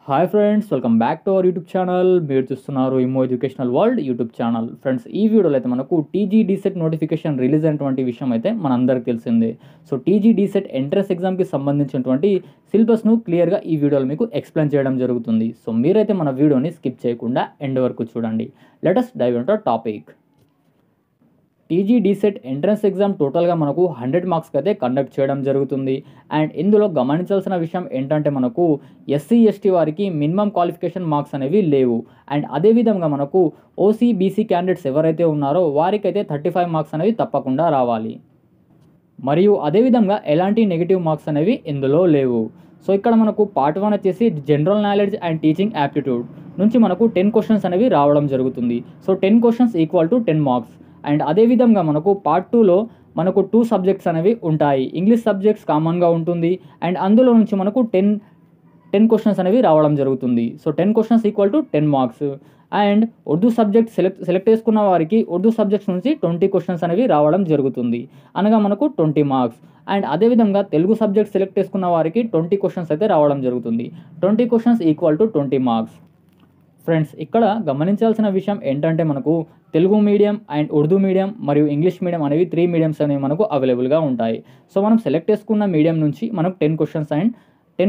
Hi friends, welcome back to our YouTube channel. మీరు చూస్తున్నారు ఇమో educational world YouTube channel. Friends, ఈ వీడియోలో అయితే మనకు టీజీ డీసెట్ నోటిఫికేషన్ రిలీజ్ అయినటువంటి విషయం అయితే మనందరికీ తెలిసిందే. సో టీజీ డీసెట్ ఎంట్రన్స్ ఎగ్జామ్కి సంబంధించినటువంటి సిలబస్ను క్లియర్గా ఈ వీడియోలో మీకు ఎక్స్ప్లెయిన్ చేయడం జరుగుతుంది. సో మీరైతే మన వీడియోని స్కిప్ చేయకుండా ఎండ్ వరకు చూడండి. Let us dive into topic. TG DEECET entrance exam టోటల్గా మనకు 100 మార్క్స్కి అయితే కండక్ట్ చేయడం జరుగుతుంది. అండ్ ఇందులో గమనించాల్సిన విషయం ఏంటంటే మనకు ఎస్సీ ఎస్టీ వారికి మినిమం క్వాలిఫికేషన్ మార్క్స్ అనేవి లేవు. అండ్ అదేవిధంగా మనకు ఓసీ బీసీ క్యాండిడేట్స్ ఎవరైతే ఉన్నారో వారికైతే 35 మార్క్స్ అనేవి తప్పకుండా రావాలి. మరియు అదేవిధంగా ఎలాంటి నెగిటివ్ మార్క్స్ అనేవి ఇందులో లేవు. సో ఇక్కడ మనకు పార్ట్ 1 వచ్చేసి general knowledge and teaching aptitude నుంచి మనకు 10 క్వశ్చన్స్ అనేవి రావడం జరుగుతుంది. So 10 questions equal to 10 marks. And అదేవిధంగా మనకు పార్ట్ 2లో మనకు 2 సబ్జెక్ట్స్ అనేవి ఉంటాయి. ఇంగ్లీష్ సబ్జెక్ట్స్ కామన్గా ఉంటుంది. అండ్ అందులో నుంచి మనకు 10 క్వశ్చన్స్ అనేవి రావడం జరుగుతుంది. So 10 questions equal to 10 marks. And Urdu subject select చేసుకున్న వారికి ఉర్దూ సబ్జెక్ట్స్ నుంచి 20 క్వశ్చన్స్ అనేవి రావడం జరుగుతుంది, అనగా మనకు 20 మార్క్స్. అండ్ అదేవిధంగా తెలుగు సబ్జెక్ట్ సెలెక్ట్ చేసుకున్న వారికి 20 క్వశ్చన్స్ అయితే రావడం జరుగుతుంది. 20 questions equal to 20 marks. Friends, ఇక్కడ గమనించాల్సిన విషయం ఏంటంటే మనకు Telugu medium and Urdu medium మరియు ఇంగ్లీష్ మీడియం అనేవి 3 మీడియంస్ అనేవి మనకు అవైలబుల్గా ఉంటాయి. సో మనం సెలెక్ట్ చేసుకున్న మీడియం నుంచి మనకు 10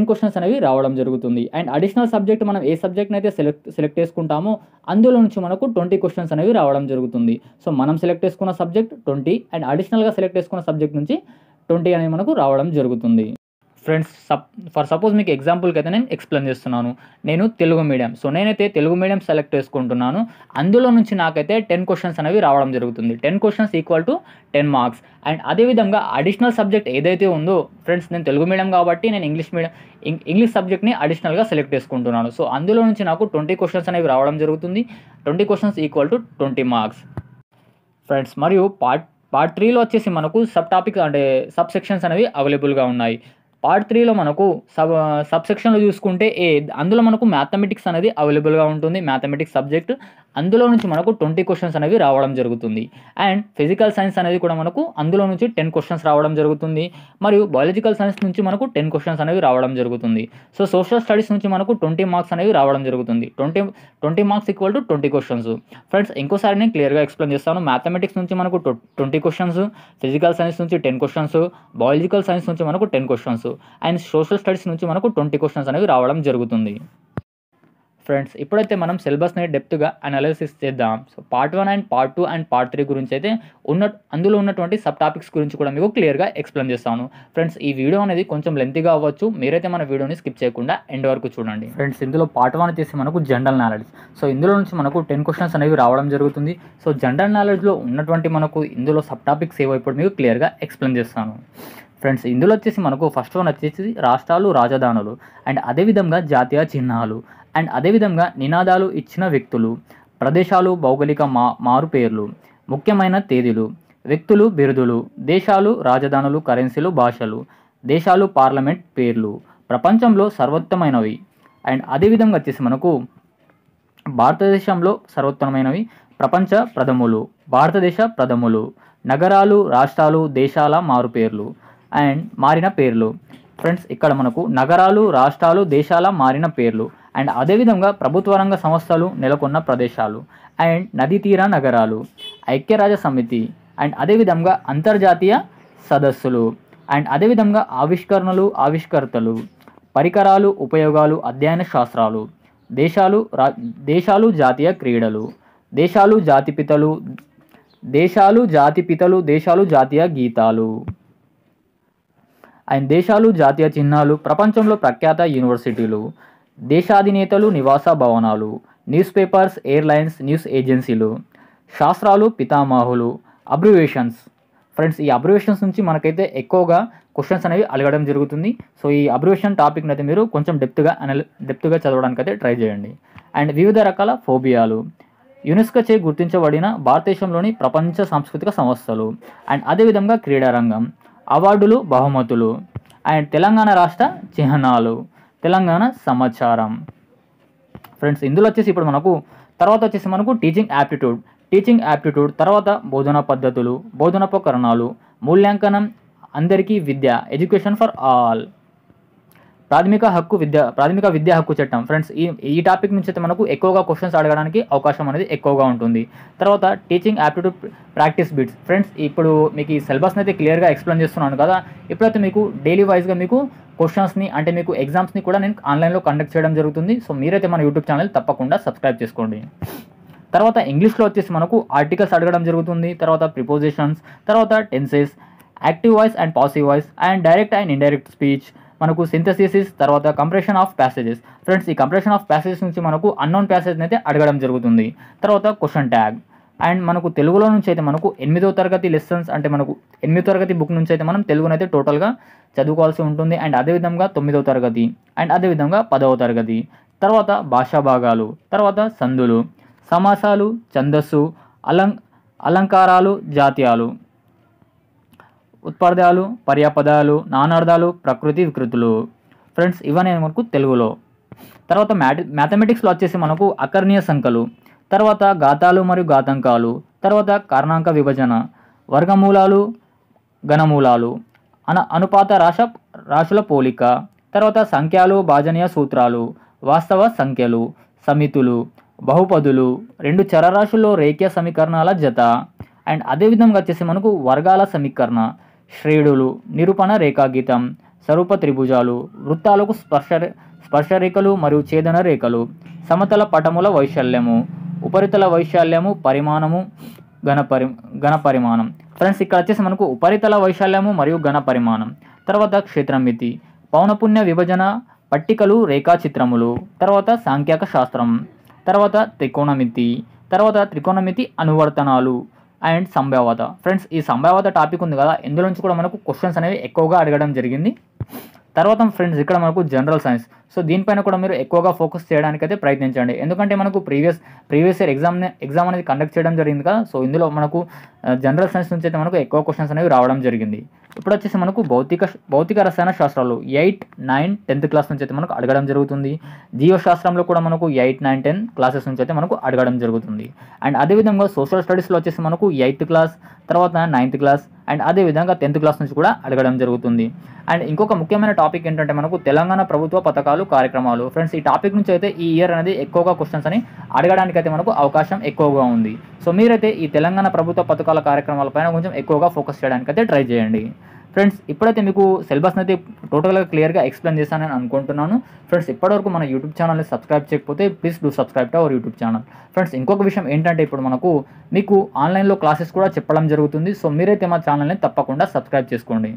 క్వశ్చన్స్ అనేవి రావడం జరుగుతుంది. అండ్ అడిషనల్ సబ్జెక్ట్ మనం ఏ సబ్జెక్ట్ని అయితే సెలెక్ట్ చేసుకుంటామో అందులో నుంచి మనకు 20 క్వశ్చన్స్ అనేవి రావడం జరుగుతుంది. సో మనం సెలెక్ట్ చేసుకున్న సబ్జెక్ట్ 20 అండ్ అడిషనల్గా సెలెక్ట్ చేసుకున్న సబ్జెక్ట్ నుంచి 20 అనేవి మనకు రావడం జరుగుతుంది. ఫ్రెండ్స్, ఫర్ సపోజ్ మీకు ఎగ్జాంపుల్కి అయితే నేను ఎక్స్ప్లెయిన్ చేస్తున్నాను. నేను తెలుగు మీడియం, సో నేనైతే తెలుగు మీడియం సెలెక్ట్ చేసుకుంటున్నాను. అందులో నుంచి నాకైతే 10 క్వశ్చన్స్ అనేవి రావడం జరుగుతుంది. 10 questions equal to 10 marks. And అదేవిధంగా అడిషనల్ సబ్జెక్ట్ ఏదైతే ఉందో, ఫ్రెండ్స్ నేను తెలుగు మీడియం కాబట్టి నేను ఇంగ్లీష్ సబ్జెక్ట్ని అడిషనల్గా సెలెక్ట్ చేసుకుంటున్నాను. సో అందులో నుంచి నాకు 20 క్వశ్చన్స్ అనేవి రావడం జరుగుతుంది. 20 questions equal to 20 marks. Friends, మరియు పార్ట్ 3లో వచ్చేసి మనకు సబ్ టాపిక్ అంటే సబ్ సెక్షన్స్ అనేవి అవైలబుల్గా ఉన్నాయి. పార్ట్ 3లో మనకు సబ్ సెక్షన్లో చూసుకుంటే అందులో మనకు మ్యాథమెటిక్స్ అనేది అవైలబుల్గా ఉంటుంది. మ్యాథమెటిక్స్ సబ్జెక్ట్ అందులో నుంచి మనకు 20 క్వశ్చన్స్ అనేవి రావడం జరుగుతుంది. అండ్ ఫిజికల్ సైన్స్ అనేది కూడా మనకు అందులో నుంచి 10 క్వశ్చన్స్ రావడం జరుగుతుంది. మరియు బయాలజికల్ సైన్స్ నుంచి మనకు 10 క్వశ్చన్స్ అనేవి రావడం జరుగుతుంది. సో సోషల్ స్టడీస్ నుంచి మనకు 20 మార్క్స్ అనేవి రావడం జరుగుతుంది. 20 marks equal to 20 questions. Friends, ఇంకోసారి నేను క్లియర్గా ఎక్స్ప్లెయిన్ చేస్తాను. మ్యాథమెటిక్స్ నుంచి మనకు 20 క్వశ్చన్స్, ఫిజికల్ సైన్స్ నుంచి 10 క్వశ్చన్స్, బయాలజికల్ సైన్స్ నుంచి మనకు 10 క్వశ్చన్స్ అండ్ సోషల్ స్టడీస్ నుంచి మనకు 20 క్వశ్చన్స్ అనేవి రావడం జరుగుతుంది. ఫ్రెండ్స్, ఇప్పుడైతే మనం సిలబస్ని డెప్త్గా అనాలిసిస్ చేద్దాం. So part 1 and part 2 and part 3 గురించి అయితే అందులో ఉన్నటువంటి సబ్ టాపిక్స్ గురించి కూడా మీకు క్లియర్గా ఎక్స్ప్లెయిన్ చేస్తాను. ఫ్రెండ్స్, ఈ వీడియో అనేది కొంచెం లెంతీగా అవ్వచ్చు, మీరైతే మన వీడియోని స్కిప్ చేయకుండా ఎండ్ వరకు చూడండి. ఫ్రెండ్స్, ఇందులో పార్ట్ 1 వచ్చేసి మనకు జనరల్ నాలెడ్జ్. సో ఇందులో నుంచి మనకు 10 క్వశ్చన్స్ అనేవి రావడం జరుగుతుంది. సో జనరల్ నాలెడ్జ్లో ఉన్నటువంటి మనకు ఇందులో సబ్ టాపిక్స్ ఏవో ఇప్పుడు మీకు క్లియర్గా ఎక్స్ప్లెయిన్ చేస్తాను. ఫ్రెండ్స్, ఇందులో వచ్చేసి మనకు ఫస్ట్ వన్ వచ్చేసి రాష్ట్రాలు, రాజధానులు అండ్ అదేవిధంగా జాతీయ చిహ్నాలు అండ్ అదేవిధంగా నినాదాలు ఇచ్చిన వ్యక్తులు, ప్రదేశాలు, భౌగోళిక మారుపేర్లు, ముఖ్యమైన తేదీలు, వ్యక్తులు, బిరుదులు, దేశాలు, రాజధానులు, కరెన్సీలు, భాషలు, దేశాలు, పార్లమెంట్ పేర్లు, ప్రపంచంలో సర్వోత్తమైనవి అండ్ అదేవిధంగా వచ్చేసి మనకు భారతదేశంలో సర్వోత్తమైనవి, ప్రపంచ ప్రథములు, భారతదేశ ప్రథములు, నగరాలు, రాష్ట్రాలు, దేశాల మారుపేర్లు అండ్ మారిన పేర్లు. ఫ్రెండ్స్, ఇక్కడ మనకు నగరాలు, రాష్ట్రాలు, దేశాల మారిన పేర్లు అండ్ అదేవిధంగా ప్రభుత్వ రంగ సంస్థలు నెలకొన్న ప్రదేశాలు అండ్ నదీ తీర నగరాలు, ఐక్యరాజ్య సమితి అండ్ అదేవిధంగా అంతర్జాతీయ సదస్సులు అండ్ అదేవిధంగా ఆవిష్కరణలు, ఆవిష్కర్తలు, పరికరాలు, ఉపయోగాలు, అధ్యయన శాస్త్రాలు, దేశాలు, జాతీయ క్రీడలు, దేశాలు, జాతిపితలు, దేశాలు, జాతీయ గీతాలు అండ్ దేశాలు, జాతీయ చిహ్నాలు, ప్రపంచంలో ప్రఖ్యాత యూనివర్సిటీలు, దేశాధినేతలు, నివాస భవనాలు, న్యూస్ పేపర్స్, ఎయిర్లైన్స్, న్యూస్ ఏజెన్సీలు, శాస్త్రాలు, పితామహులు, అబ్రివేషన్స్. ఫ్రెండ్స్, ఈ అబ్రివేషన్స్ నుంచి మనకైతే ఎక్కువగా క్వశ్చన్స్ అనేవి అడగడం జరుగుతుంది. సో ఈ అబ్రివేషన్ టాపిక్ని అయితే మీరు కొంచెం డెప్త్గా చదవడానికి అయితే ట్రై చేయండి. అండ్ వివిధ రకాల ఫోబియాలు, యునెస్కో చే గుర్తించబడిన భారతదేశంలోని ప్రపంచ సాంస్కృతిక సంస్థలు అండ్ అదేవిధంగా క్రీడారంగం, అవార్డులు, బహుమతులు అండ్ తెలంగాణ రాష్ట్ర చిహ్నాలు, తెలంగాణ సమాచారం. ఫ్రెండ్స్, ఇందులో వచ్చేసి ఇప్పుడు తర్వాత వచ్చేసి మనకు టీచింగ్ యాప్టిట్యూడ్ తర్వాత బోధనా పద్ధతులు, బోధనోపకరణాలు, మూల్యాంకనం, అందరికీ విద్య, ఎడ్యుకేషన్ ఫర్ ఆల్. ప్రాథమిక విద్యా హక్కు చట్టం. ఫ్రెండ్స్ ఈ టాపిక్ నుంచి అయితే మనకు ఎక్కువగా క్వశ్చన్స్ అడగడానికి అవకాశం అనేది ఎక్కువగా ఉంటుంది. తర్వాత teaching aptitude practice bits. Friends ఇప్పుడు మీకు ఈ సిలబస్ని అయితే క్లియర్గా ఎక్స్ప్లెయిన్ చేస్తున్నాను కదా. ఇప్పుడైతే మీకు డైలీ వైజ్గా మీకు క్వశ్చన్స్ని అంటే మీకు ఎగ్జామ్స్ని కూడా నేను ఆన్లైన్లో కండక్ట్ చేయడం జరుగుతుంది. సో మీరైతే మన యూట్యూబ్ ఛానల్ తప్పకుండా సబ్స్క్రైబ్ చేసుకోండి. తర్వాత ఇంగ్లీష్లో వచ్చేసి మనకు ఆర్టికల్స్ అడగడం జరుగుతుంది. తర్వాత ప్రిపోజిషన్స్, తర్వాత tenses, active voice and passive voice and direct and indirect speech, మనకు సింథసిస్, తర్వాత కంప్రెషన్ ఆఫ్ ప్యాసేజెస్. ఫ్రెండ్స్ ఈ కంప్రెషన్ ఆఫ్ ప్యాసేజెస్ నుంచి మనకు అన్నోన్ ప్యాసేజ్ని అయితే అడగడం జరుగుతుంది. తర్వాత క్వశ్చన్ ట్యాగ్. అండ్ మనకు తెలుగులో నుంచి అయితే మనకు 8వ తరగతి లెసన్స్ అంటే మనకు 8వ తరగతి బుక్ నుంచి అయితే మనం తెలుగునైతే టోటల్గా చదువుకోవాల్సి ఉంటుంది. అండ్ అదేవిధంగా 9వ తరగతి అండ్ అదేవిధంగా 10వ తరగతి. తర్వాత భాషా భాగాలు, తర్వాత సందులు, సమాసాలు, ఛందస్సు, అలంకారాలు, జాతీయాలు, ఉత్పదాలు, పర్యాపదాలు, నానార్థాలు, ప్రకృతి వికృతులు. ఫ్రెండ్స్ ఇవన్నీ మనకు తెలుగులో. తర్వాత మ్యాథమెటిక్స్లో వచ్చేసి మనకు అకర్ణీయ సంఖ్యలు, తర్వాత ఘాతాలు మరియు ఘాతాంకాలు, తర్వాత కారణాంక విభజన, వర్గమూలాలు, ఘనమూలాలు, అనుపాత రాశుల పోలిక, తర్వాత సంఖ్యలు, భాజనీయ సూత్రాలు, వాస్తవ సంఖ్యలు, సమితులు, బహుపదులు, 2 చరరాశుల్లో రేఖీయ సమీకరణాల జత. అండ్ అదేవిధంగా వచ్చేసి మనకు వర్గాల సమీకరణ, శ్రేణులు, నిరూపణ రేఖాగీతం, స్వరూప త్రిభుజాలు, వృత్తాలకు స్పర్శరేఖలు మరియు ఛేదన రేఖలు, సమతల పటముల వైశాల్యము, ఉపరితల వైశాల్యము, పరిమాణము, ఘన పరిమాణం. ఫ్రెండ్స్ ఇక్కడ వచ్చేసి మనకు ఉపరితల వైశాల్యము మరియు ఘన పరిమాణం. తర్వాత క్షేత్రమితి, పౌనపుణ్య విభజన, పట్టికలు, రేఖాచిత్రములు, తర్వాత సాంఖ్యక శాస్త్రం, తర్వాత త్రికోణమితి అనువర్తనాలు అండ్ సంభావ్యత. ఫ్రెండ్స్ ఈ సంభావ్యత టాపిక్ ఉంది కదా, ఇందులో నుంచి కూడా మనకు క్వశ్చన్స్ అనేవి ఎక్కువగా అడగడం జరిగింది. తర్వాత ఫ్రెండ్స్ ఇక్కడ మనకు జనరల్ సైన్స్. సో దీనిపైన కూడా మీరు ఎక్కువగా ఫోకస్ చేయడానికైతే ప్రయత్నించండి. ఎందుకంటే మనకు ప్రీవియస్ ఇయర్ ఎగ్జామ్ అనేది కండక్ట్ చేయడం జరిగింది కదా. సో ఇందులో మనకు జనరల్ సైన్స్ నుంచి అయితే మనకు ఎక్కువ క్వశ్చన్స్ అనేవి రావడం జరిగింది. ఇప్పుడు వచ్చేసి మనకు భౌతిక రసాయన శాస్త్రాలు 8, 9, 10th క్లాస్ నుంచి అయితే మనకు అడగడం జరుగుతుంది. జీవశాస్త్రంలో కూడా మనకు 8, 9, 10 క్లాసెస్ నుంచి అయితే మనకు అడగడం జరుగుతుంది. అండ్ అదేవిధంగా సోషల్ స్టడీస్లో వచ్చేసి మనకు 8th క్లాస్, తర్వాత 9th క్లాస్ అండ్ అదేవిధంగా 10th క్లాస్ నుంచి కూడా అడగడం జరుగుతుంది. అండ్ ఇంకొక ముఖ్యమైన టాపిక్ ఏంటంటే మనకు తెలంగాణ ప్రభుత్వ పథకాలు, కార్యక్రమాలు. ఫ్రెండ్స్ ఈ టాపిక్ నుంచి అయితే ఈ ఇయర్ అనేది ఎక్కువగా క్వశ్చన్స్ అని అడగడానికి అయితే మనకు అవకాశం ఎక్కువగా ఉంది. సో మీరైతే ఈ తెలంగాణ ప్రభుత్వ పథకాల కార్యక్రమాలపైన కొంచెం ఎక్కువగా ఫోకస్ చేయడానికి అయితే ట్రై చేయండి. ఫ్రెండ్స్ ఇప్పుడైతే మీకు సిలబస్ని అయితే టోటల్గా క్లియర్గా ఎక్స్ప్లెయిన్ చేశానని అనుకుంటున్నాను. ఫ్రెండ్స్ ఇప్పటివరకు మన యూట్యూబ్ ఛానల్ని సబ్స్క్రైబ్ చేయకపోతే please do subscribe to our YouTube channel. Friends ఇంకొక విషయం ఏంటంటే ఇప్పుడు మీకు ఆన్లైన్లో క్లాసెస్ కూడా చెప్పడం జరుగుతుంది. సో మీరైతే మా ఛానల్ని తప్పకుండా సబ్స్క్రైబ్ చేసుకోండి.